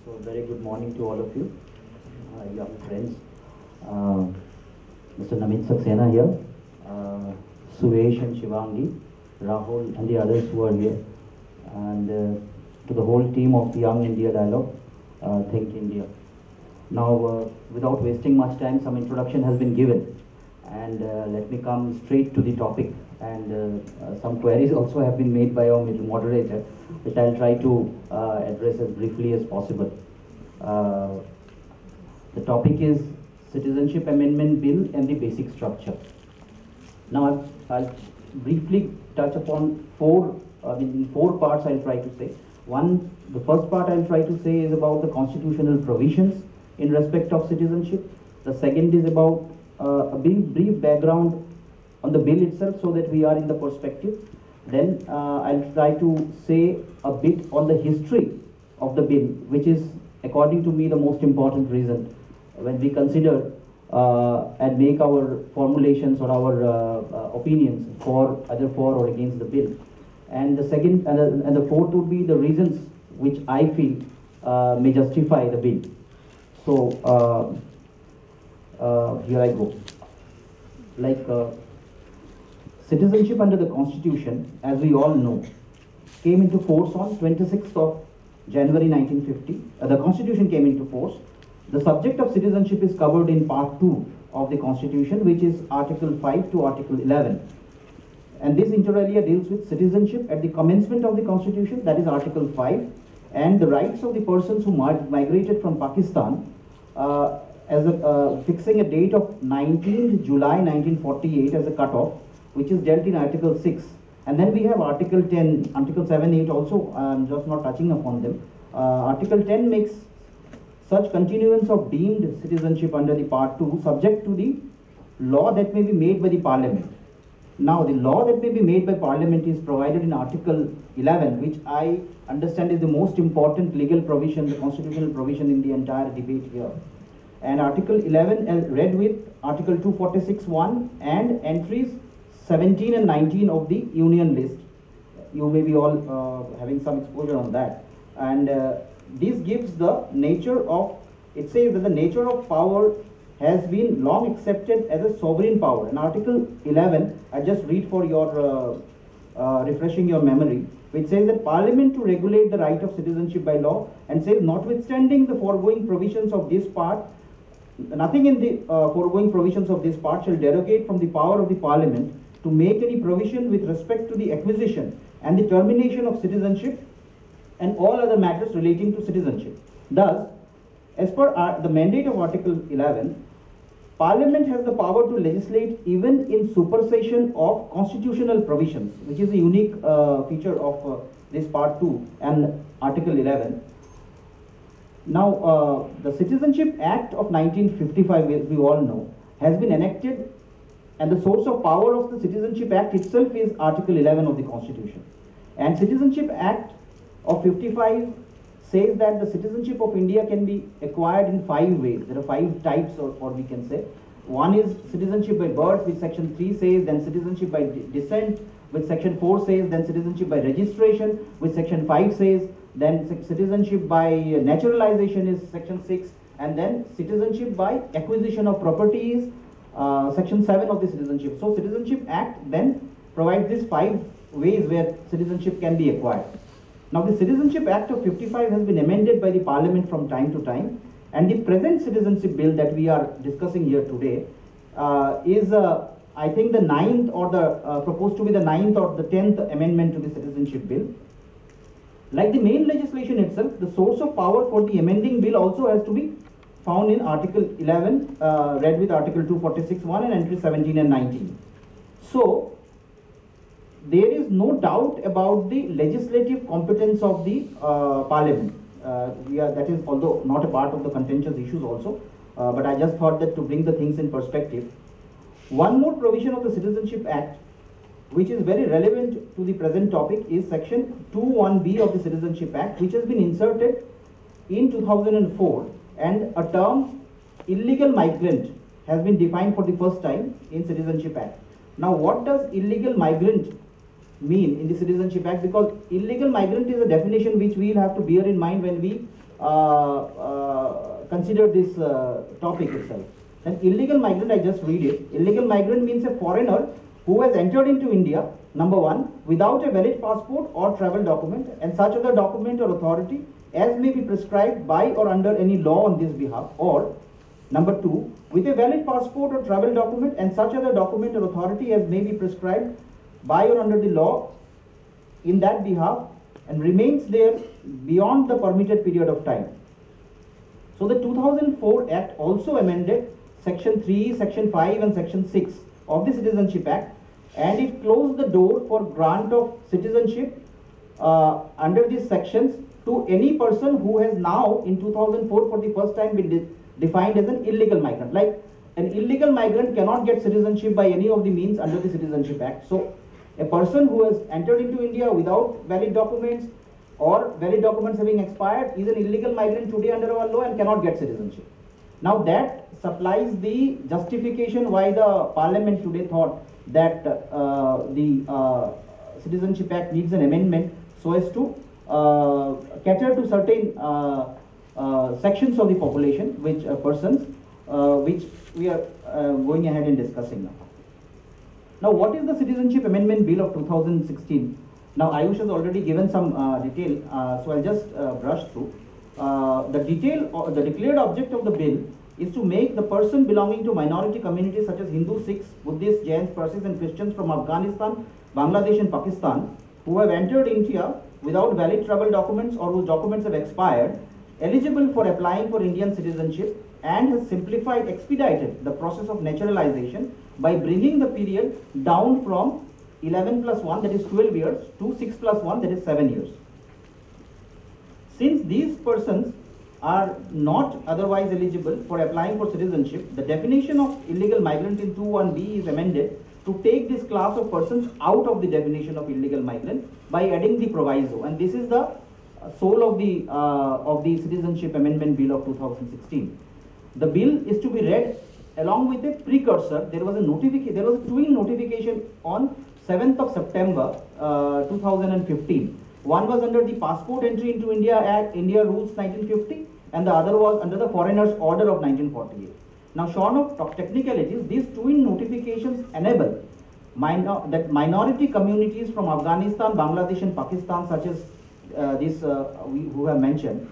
So very good morning to all of you, young friends. Uh, Mr. Namit Saxena here, Suvesh and Shivangi, Rahul and the others who are here, and to the whole team of Young India Dialogue, Think India. Now, without wasting much time, some introduction has been given, and let me come straight to the topic. And some queries also have been made by our moderator, which I'll try to address as briefly as possible. The topic is Citizenship Amendment Bill and the basic structure. Now, I'll briefly touch upon in four parts I'll try to say. One, the first part I'll try to say is about the constitutional provisions in respect of citizenship. The second is about a brief background on the bill itself so that we are in the perspective. Then I'll try to say a bit on the history of the bill, which is, according to me, the most important reason when we consider and make our formulations or our opinions for either for or against the bill. And the second and the fourth would be the reasons which I feel may justify the bill. So here I go. Like citizenship under the Constitution, as we all know, came into force on 26th of January 1950. The Constitution came into force. The subject of citizenship is covered in Part 2 of the Constitution, which is Article 5 to Article 11. And this inter alia deals with citizenship at the commencement of the Constitution, that is Article 5, and the rights of the persons who migrated from Pakistan, fixing a date of 19th July 1948 as a cutoff, which is dealt in Article 6. And then we have Article 10, Article 7, 8 also, I'm just not touching upon them. Article 10 makes such continuance of deemed citizenship under the Part 2 subject to the law that may be made by the Parliament. Now, the law that may be made by Parliament is provided in Article 11, which I understand is the most important legal provision, the constitutional provision in the entire debate here. And Article 11 read with Article 246(1) and entries 17 and 19 of the Union List. You may be all having some exposure on that. And this gives the nature of, it says that the nature of power has been long accepted as a sovereign power. And Article 11, I just read for your refreshing your memory, which says that Parliament to regulate the right of citizenship by law, and says notwithstanding the foregoing provisions of this part, nothing in the foregoing provisions of this part shall derogate from the power of the Parliament to make any provision with respect to the acquisition and the termination of citizenship and all other matters relating to citizenship. Thus, as per the mandate of Article 11, Parliament has the power to legislate even in supersession of constitutional provisions, which is a unique feature of this Part 2 and Article 11. Now, the Citizenship Act of 1955, as we all know, has been enacted, and the source of power of the Citizenship Act itself is Article 11 of the Constitution. And Citizenship Act of 55 says that the citizenship of India can be acquired in 5 ways. There are 5 types, or we can say. One is citizenship by birth, which Section 3 says, then citizenship by descent, which Section 4 says, then citizenship by registration, which Section 5 says, then citizenship by naturalization is Section 6, and then citizenship by acquisition of property is Section 7 of the Citizenship. So Citizenship Act then provides these 5 ways where citizenship can be acquired. Now, the Citizenship Act of 55 has been amended by the Parliament from time to time, and the present citizenship bill that we are discussing here today is, I think, the 9th or the proposed to be the 9th or the 10th amendment to the citizenship bill. Like the main legislation itself, the source of power for the amending bill also has to be found in Article 11, read with Article 246(1) and entry 17 and 19. So, there is no doubt about the legislative competence of the Parliament. That is, although not a part of the contentious issues also, but I just thought that to bring the things in perspective. One more provision of the Citizenship Act, which is very relevant to the present topic, is Section 2(1)(b) of the Citizenship Act, which has been inserted in 2004, and a term illegal migrant has been defined for the first time in Citizenship Act. Now, what does illegal migrant mean in the Citizenship Act? Because illegal migrant is a definition which we will have to bear in mind when we consider this topic itself. An illegal migrant, I just read it. Illegal migrant means a foreigner who has entered into India, number one, without a valid passport or travel document, and such other document or authority as may be prescribed by or under any law on this behalf, or number two, with a valid passport or travel document and such other document or authority as may be prescribed by or under the law in that behalf, and remains there beyond the permitted period of time. So the 2004 Act also amended Section 3, Section 5 and Section 6 of the Citizenship Act, and it closed the door for grant of citizenship under these sections to any person who has now in 2004 for the first time been defined as an illegal migrant. Like an illegal migrant cannot get citizenship by any of the means under the Citizenship Act. So a person who has entered into India without valid documents or valid documents having expired is an illegal migrant today under our law and cannot get citizenship. Now that supplies the justification why the Parliament today thought that the Citizenship Act needs an amendment so as to cater to certain sections of the population, which persons, which we are going ahead and discussing now. Now, what is the Citizenship Amendment Bill of 2016? Now, Ayush has already given some detail, so I'll just brush through. The declared object of the bill is to make the person belonging to minority communities such as Hindu, Sikhs, Buddhists, Jains, Parsis and Christians from Afghanistan, Bangladesh and Pakistan who have entered India without valid travel documents or whose documents have expired, eligible for applying for Indian citizenship, and has expedited the process of naturalization by bringing the period down from 11 plus 1, that is 12 years, to 6 plus 1, that is 7 years. Since these persons are not otherwise eligible for applying for citizenship, the definition of illegal migrant in 2(1)(b) is amended to take this class of persons out of the definition of illegal migrant by adding the proviso, and this is the soul of the Citizenship Amendment Bill of 2016. The bill is to be read along with a precursor. There was a twin notification on 7th of September 2015. One was under the Passport Entry into India Act, India Rules 1950, and the other was under the Foreigners Order of 1948. Now, shorn of technicalities, these twin notifications enable that minority communities from Afghanistan, Bangladesh and Pakistan, such as who have mentioned,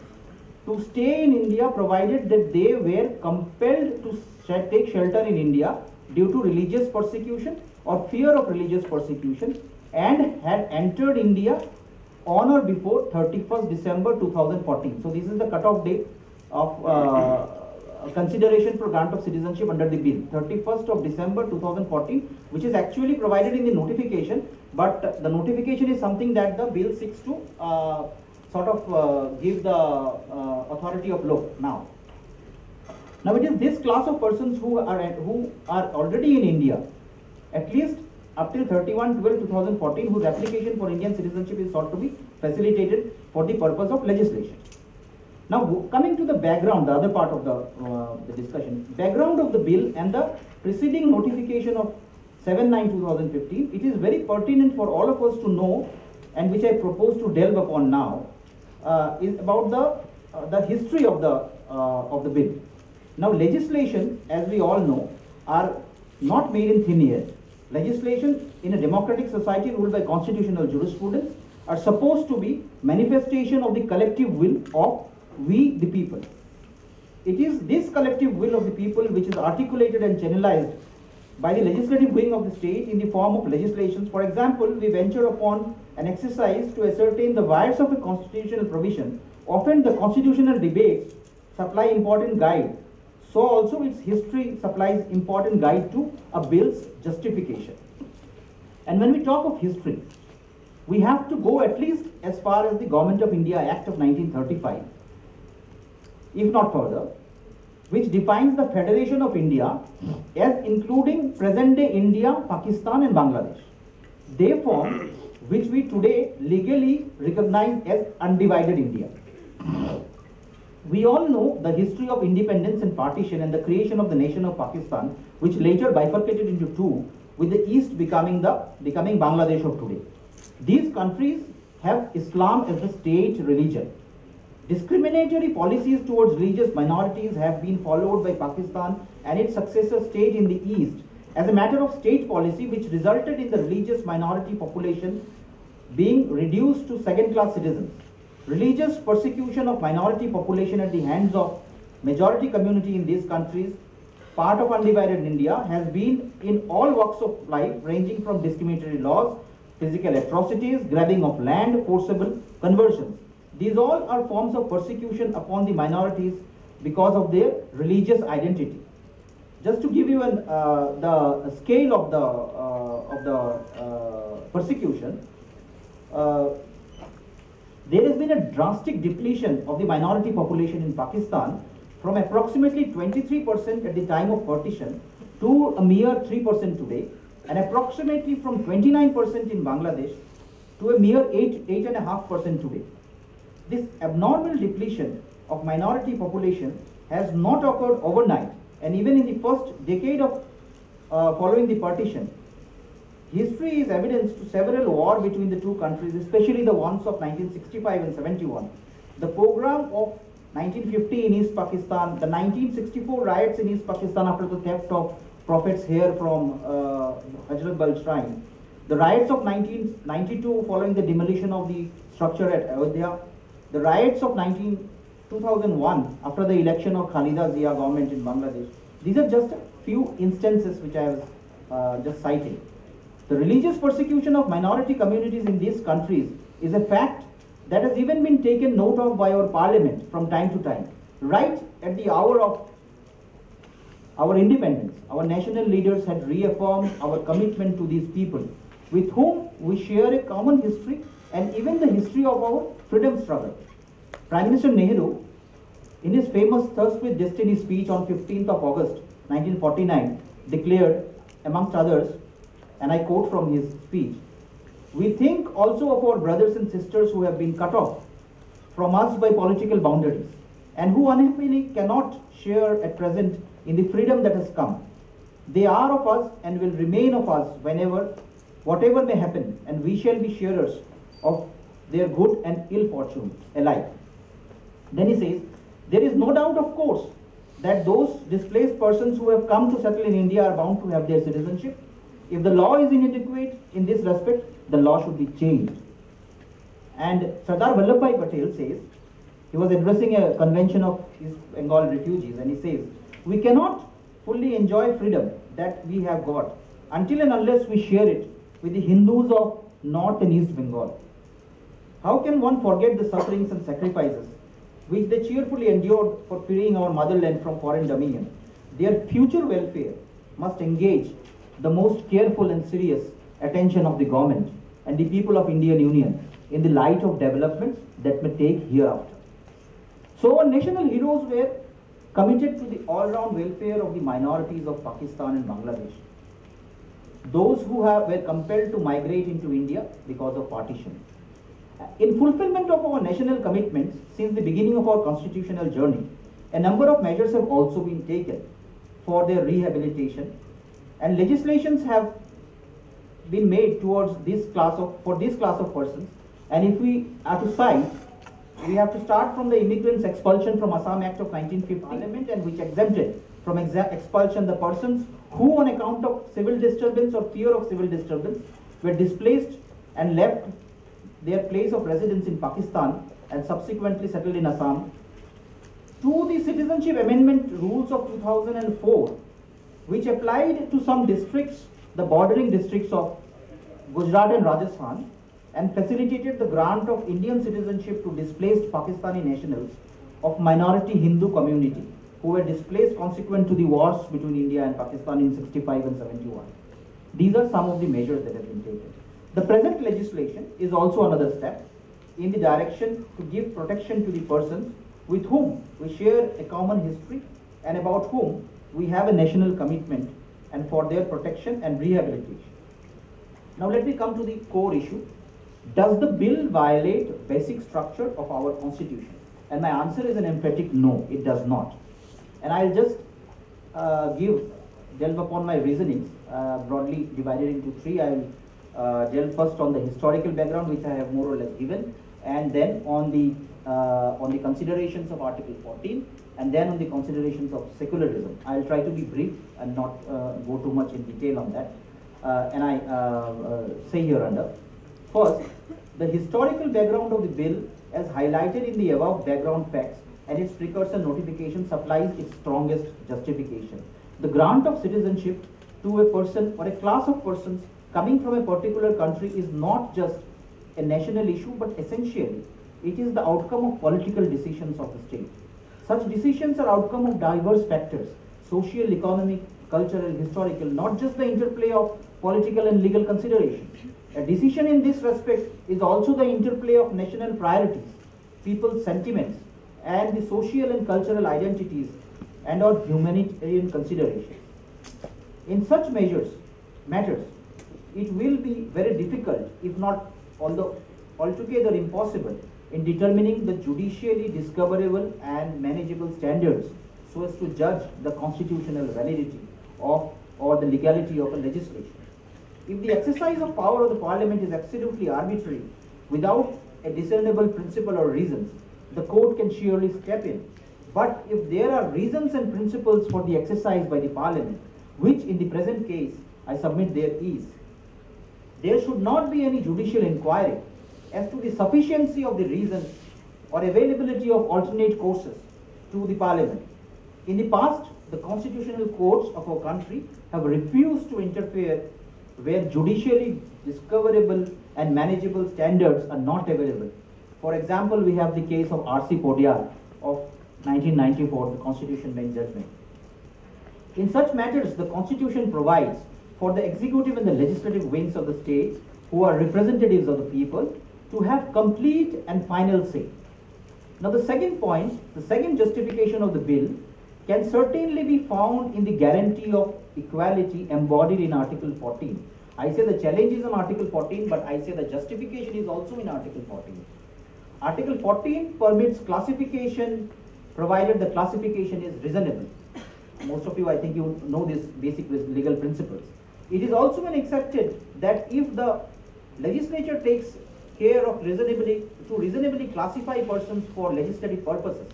to stay in India provided that they were compelled to take shelter in India due to religious persecution or fear of religious persecution, and had entered India on or before 31st December 2014. So this is the cutoff date of consideration for grant of citizenship under the bill, 31st of December 2014, which is actually provided in the notification, but the notification is something that the bill seeks to give the authority of law now. Now it is this class of persons who are already in India, at least up till 31/12/2014, whose application for Indian citizenship is sought to be facilitated for the purpose of legislation. Now coming to the background, the other part of the discussion, background of the bill and the preceding notification of 7/9/2015, it is very pertinent for all of us to know, and which I propose to delve upon now, is about the history of the bill. Now legislation, as we all know, are not made in thin air. Legislation in a democratic society ruled by constitutional jurisprudence are supposed to be manifestation of the collective will of we the people. It is this collective will of the people which is articulated and channelized by the legislative wing of the state in the form of legislations. For example, we venture upon an exercise to ascertain the wires of a constitutional provision. Often the constitutional debates supply important guide. So also its history supplies important guide to a bill's justification. And when we talk of history, we have to go at least as far as the Government of India Act of 1935, if not further, which defines the Federation of India as including present-day India, Pakistan and Bangladesh. They form which we today legally recognize as undivided India. We all know the history of independence and partition and the creation of the nation of Pakistan, which later bifurcated into two, with the East becoming Bangladesh of today. These countries have Islam as the state religion. Discriminatory policies towards religious minorities have been followed by Pakistan and its successor state in the East as a matter of state policy, which resulted in the religious minority population being reduced to second-class citizens. Religious persecution of minority population at the hands of majority community in these countries, part of undivided India, has been in all walks of life, ranging from discriminatory laws, physical atrocities, grabbing of land, forcible conversions. These all are forms of persecution upon the minorities because of their religious identity. Just to give you the scale of the persecution, there has been a drastic depletion of the minority population in Pakistan from approximately 23% at the time of partition to a mere 3% today, and approximately from 29% in Bangladesh to a mere 8.5% today. This abnormal depletion of minority population has not occurred overnight, and even in the first decade of following the partition, history is evidence to several wars between the two countries, especially the ones of 1965 and 71. The program of 1950 in East Pakistan, the 1964 riots in East Pakistan after the theft of Prophet's hair from Hazrat Bal Shrine, the riots of 1992 following the demolition of the structure at Ayodhya, the riots of 2001 after the election of Khalida Zia government in Bangladesh. These are just a few instances which I was just citing. The religious persecution of minority communities in these countries is a fact that has even been taken note of by our parliament from time to time. Right at the hour of our independence, our national leaders had reaffirmed our commitment to these people, with whom we share a common history and even the history of our freedom struggle. Prime Minister Nehru, in his famous Thirst with Destiny speech on 15th of August 1949, declared, amongst others, and I quote from his speech, "We think also of our brothers and sisters who have been cut off from us by political boundaries and who unhappily cannot share at present in the freedom that has come. They are of us and will remain of us whatever may happen, and we shall be sharers of their good and ill fortune alike." Then he says, "There is no doubt, of course, that those displaced persons who have come to settle in India are bound to have their citizenship. If the law is inadequate in this respect, the law should be changed." And Sardar Vallabhbhai Patel says, he was addressing a convention of East Bengal refugees, and he says, "We cannot fully enjoy freedom that we have got until and unless we share it with the Hindus of North and East Bengal. How can one forget the sufferings and sacrifices which they cheerfully endured for freeing our motherland from foreign dominion? Their future welfare must engage the most careful and serious attention of the government and the people of Indian Union in the light of developments that may take hereafter." So our national heroes were committed to the all-round welfare of the minorities of Pakistan and Bangladesh, those who were compelled to migrate into India because of partition. In fulfillment of our national commitments since the beginning of our constitutional journey, a number of measures have also been taken for their rehabilitation, and legislations have been made towards for this class of persons. And if we are to cite, we have to start from the immigrants' expulsion from Assam Act of 1950 Parliament, and which exempted from expulsion the persons who, on account of civil disturbance or fear of civil disturbance, were displaced and left their place of residence in Pakistan and subsequently settled in Assam, to the Citizenship Amendment Rules of 2004, which applied to some districts, the bordering districts of Gujarat and Rajasthan, and facilitated the grant of Indian citizenship to displaced Pakistani nationals of minority Hindu community who were displaced consequent to the wars between India and Pakistan in 65 and 71. These are some of the measures that have been taken. The present legislation is also another step in the direction to give protection to the persons with whom we share a common history and about whom we have a national commitment, and for their protection and rehabilitation. Now let me come to the core issue. Does the bill violate basic structure of our constitution? And my answer is an emphatic no, it does not. And I'll just delve upon my reasonings, broadly divided into three. I will delve first on the historical background, which I have more or less given, and then on the on the considerations of Article 14 and then on the considerations of secularism. I'll try to be brief and not go too much in detail on that. And I say here under. First, the historical background of the bill, as highlighted in the above background facts and its precursor notification, supplies its strongest justification. The grant of citizenship to a person or a class of persons coming from a particular country is not just a national issue, but essentially it is the outcome of political decisions of the state. Such decisions are outcome of diverse factors: social, economic, cultural, historical, not just the interplay of political and legal considerations. A decision in this respect is also the interplay of national priorities, people's sentiments, and the social and cultural identities and or humanitarian considerations. In such matters, it will be very difficult, if not altogether impossible, in determining the judicially discoverable and manageable standards so as to judge the constitutional validity of or the legality of a legislation. If the exercise of power of the parliament is absolutely arbitrary, without a discernible principle or reasons, the court can surely step in. But if there are reasons and principles for the exercise by the parliament, which in the present case I submit there is, there should not be any judicial inquiry as to the sufficiency of the reasons or availability of alternate courses to the parliament. In the past, the constitutional courts of our country have refused to interfere where judicially discoverable and manageable standards are not available. For example, we have the case of R.C. Podial of 1994, the Constitution Bench judgment. In such matters, the Constitution provides for the executive and the legislative wings of the state, who are representatives of the people, to have complete and final say. Now the second point, the second justification of the bill can certainly be found in the guarantee of equality embodied in Article 14. I say the challenge is on Article 14, but I say the justification is also in Article 14. Article 14 permits classification provided the classification is reasonable. Most of you, I think you know this basic legal principles. It is also been accepted that if the legislature takes care of reasonably classify persons for legislative purposes,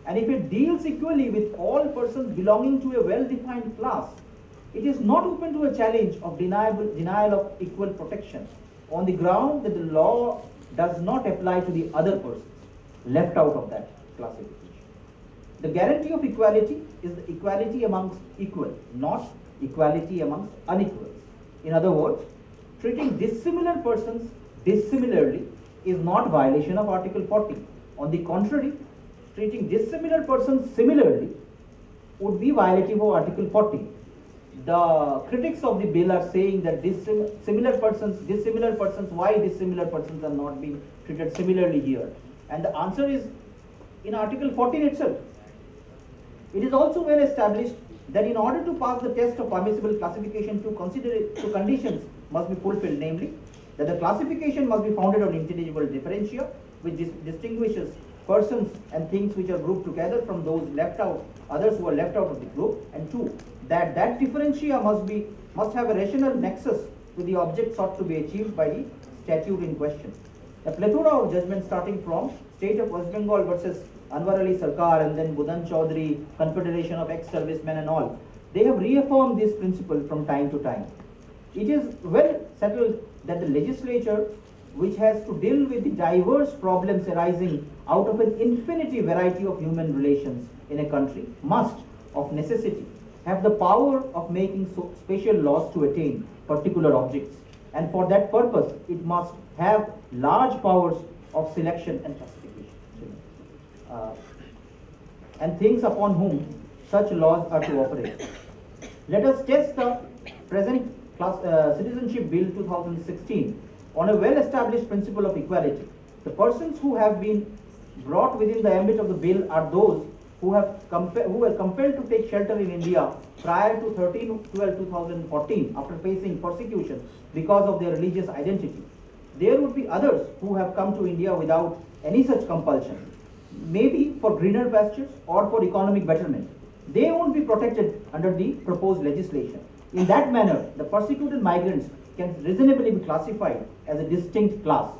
and if it deals equally with all persons belonging to a well-defined class, it is not open to a challenge of denial of equal protection on the ground that the law does not apply to the other persons left out of that classification. The guarantee of equality is the equality amongst equal, not equality amongst unequals. In other words, treating dissimilar persons dissimilarly is not violation of Article 14. On the contrary, treating dissimilar persons similarly would be violative of Article 14. The critics of the bill are saying that dissimilar persons, why dissimilar persons are not being treated similarly here? And the answer is in Article 14 itself. It is also well established that in order to pass the test of permissible classification, two conditions must be fulfilled, namely, that the classification must be founded on intelligible differentia, which distinguishes persons and things which are grouped together from those left out, others who are left out of the group, and two, that differentia must have a rational nexus to the object sought to be achieved by the statute in question. A plethora of judgments starting from State of West Bengal versus Anwar Ali Sarkar and then Budan Chaudhary, Confederation of Ex-Servicemen and all, they have reaffirmed this principle from time to time. It is well settled that the legislature, which has to deal with the diverse problems arising out of an infinity variety of human relations in a country, must, of necessity, have the power of making special laws to attain particular objects. And for that purpose, it must have large powers of selection and classification. And things upon whom such laws are to operate. Let us test the present Citizenship Bill 2016 on a well-established principle of equality. The persons who have been brought within the ambit of the bill are those who were compelled to take shelter in India prior to 13/12/2014 after facing persecution because of their religious identity. There would be others who have come to India without any such compulsion, maybe for greener pastures or for economic betterment. They won't be protected under the proposed legislation. In that manner, the persecuted migrants can reasonably be classified as a distinct class.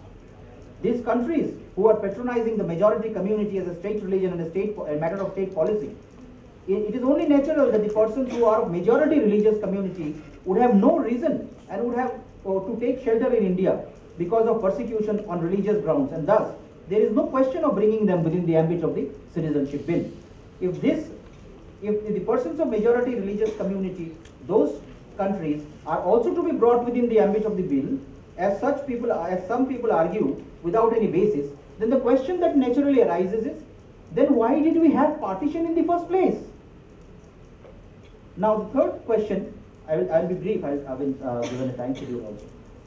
These countries who are patronizing the majority community as a state religion and a matter of state policy, it is only natural that the persons who are of majority religious community would have no reason and would have to take shelter in India because of persecution on religious grounds, and thus there is no question of bringing them within the ambit of the citizenship bill. If the persons of majority religious community, those countries are also to be brought within the ambit of the bill, as some people argue without any basis, then the question that naturally arises is, then why did we have partition in the first place? Now the third question, I'll be brief, I've been given a time schedule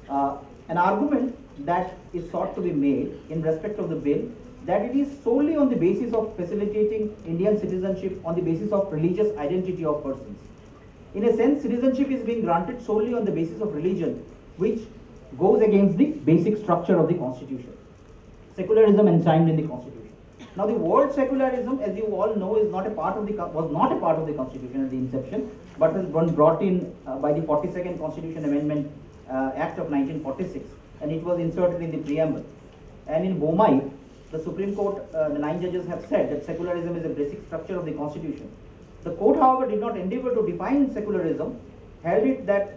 also. An argument that is sought to be made in respect of the bill, that it is solely on the basis of facilitating Indian citizenship on the basis of religious identity of persons. In a sense, citizenship is being granted solely on the basis of religion, which goes against the basic structure of the constitution. Secularism enshrined in the constitution. Now the word secularism, as you all know, was not a part of the constitution at the inception, but has been brought in by the 42nd Constitution Amendment Act of 1946, and it was inserted in the preamble. And in Bomai, the Supreme Court, the 9 judges have said that secularism is a basic structure of the constitution. The court, however, did not endeavor to define secularism, held it that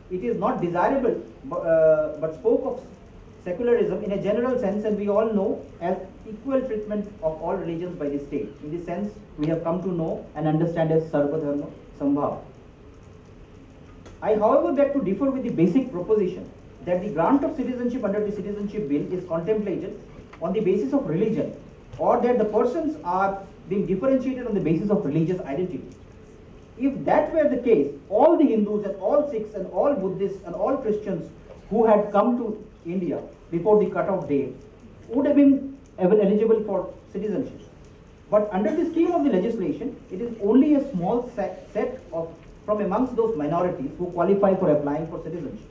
it is not desirable, but spoke of secularism in a general sense, and we all know, as equal treatment of all religions by the state. In this sense, we have come to know and understand as Sarva Dharma Sambhava. I, however, beg to differ with the basic proposition that the grant of citizenship under the Citizenship Bill is contemplated on the basis of religion, or that the persons are being differentiated on the basis of religious identity. If that were the case, all the Hindus and all Sikhs and all Buddhists and all Christians who had come to India before the cut-off date would have been eligible for citizenship. But under the scheme of the legislation, it is only a small set from amongst those minorities who qualify for applying for citizenship.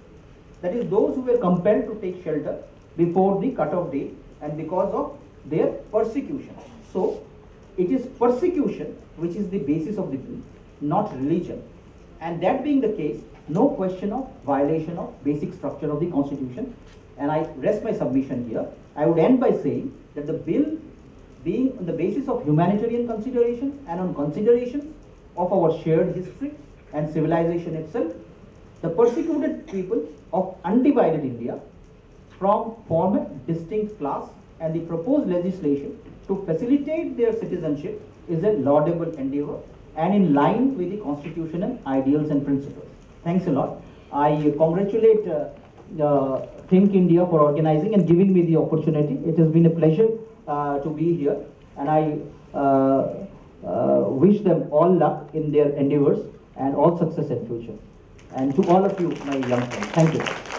That is, those who were compelled to take shelter before the cut-off date and because of their persecution. So, it is persecution which is the basis of the bill, not religion. And that being the case, no question of violation of basic structure of the constitution. And I rest my submission here. I would end by saying that the bill, being on the basis of humanitarian consideration and on considerations of our shared history and civilization itself, the persecuted people of undivided India form a distinct class, and the proposed legislation to facilitate their citizenship is a laudable endeavor and in line with the constitutional ideals and principles. Thanks a lot. I congratulate Think India for organizing and giving me the opportunity. It has been a pleasure to be here, and I wish them all luck in their endeavors and all success in future. And to all of you, my young friends, thank you.